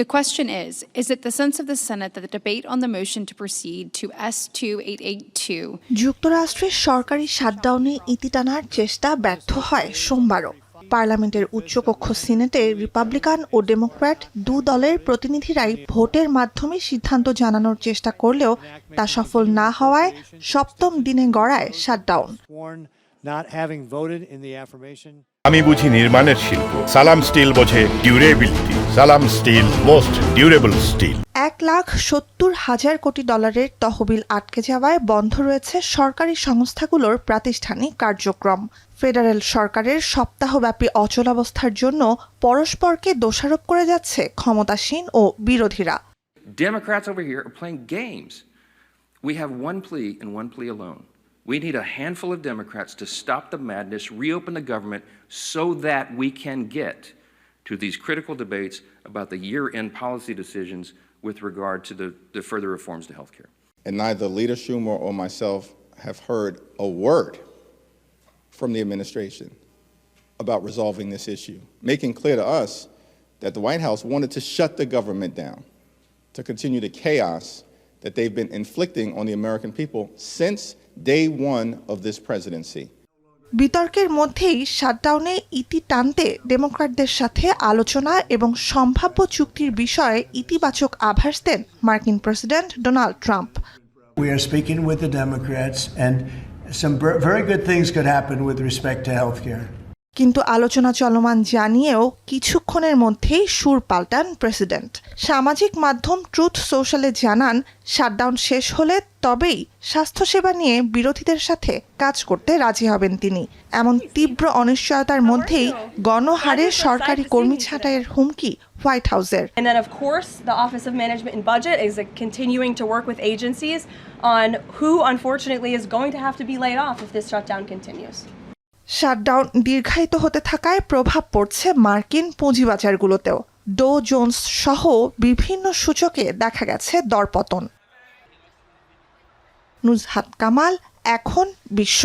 The question is it the sense of the Senate that the debate on the motion to proceed to S-2882 যুক্তরাষ্ট্রের সরকারি শাটডাউনে ইতি টানার চেষ্টা ব্যর্থ হয় সোমবারও। পার্লামেন্টের উচ্চকক্ষ সিনেটে রিপাবলিকান ও ডেমোক্র্যাট দু দলের প্রতিনিধিরাই ভোটের মাধ্যমে সিদ্ধান্ত জানানোর চেষ্টা করলেও তা সফল না হওয়ায় সপ্তম দিনে গড়ায় শাটডাউন। আমি বুঝি নির্মাণের শিল্প, সালাম স্টিল বোঝে ডিউরেবিলিটি। সালাম স্টিল, মোস্ট ডিউরেবল স্টিল। $1,70,000 কোটি তহবিল আটকে যাওয়ায় বন্ধ রয়েছে সরকারি সংস্থাগুলোর প্রাতিষ্ঠানিক কার্যক্রম। ফেডারেল সরকারের সপ্তাহব্যাপী অচলাবস্থার জন্য পরস্পরকে দোষারোপ করে যাচ্ছে ক্ষমতাসীন ও বিরোধীরা। Democrats over here are playing games. We have one plea and one plea alone. We need a handful of Democrats to stop the madness, reopen the government so that we can get to these critical debates about the year-end policy decisions with regard to the further reforms to healthcare. And neither Leader Schumer or myself have heard a word from the administration about resolving this issue, making clear to us that the White House wanted to shut the government down, to continue the chaos that they've been inflicting on the American people since day one of this presidency. বিতর্কের মধ্যেই শাটডাউনে ইতি টানতে ডেমোক্র্যাটদের সাথে আলোচনা এবং সম্ভাব্য চুক্তির বিষয়ে ইতিবাচক আভাস দেন মার্কিন president Donald Trump. We are speaking with the Democrats and some very good things could happen with respect to healthcare. কিন্তু আলোচনা চলমান জানিয়েও কিছুক্ষণের মধ্যেই সুর পাল্টান প্রেসিডেন্ট। সামাজিক মাধ্যম ট্রুথ সোশ্যালে জানান শাটডাউন শেষ হলে তবেই স্বাস্থ্যসেবা নিয়ে বিরোধীদের সাথে কাজ করতে রাজি হবেন তিনি। এমন তীব্র অনিশ্চয়তার মধ্যেই গণহারে সরকারি কর্মী ছাঁটাইয়ের হুমকি হোয়াইট হাউসের। And then of course the Office of Management and Budget is continuing to work with agencies on who unfortunately is going to have to be laid off if this shutdown continues. Shutdown দীর্ঘায়িত হতে থাকায় প্রভাব পড়ছে মার্কিন পুঁজিবাজারগুলোতেও। Do Jones সহ বিভিন্ন সূচকে দেখা গেছে দরপতন। নুজহাত কামাল, এখন বিশ্ব।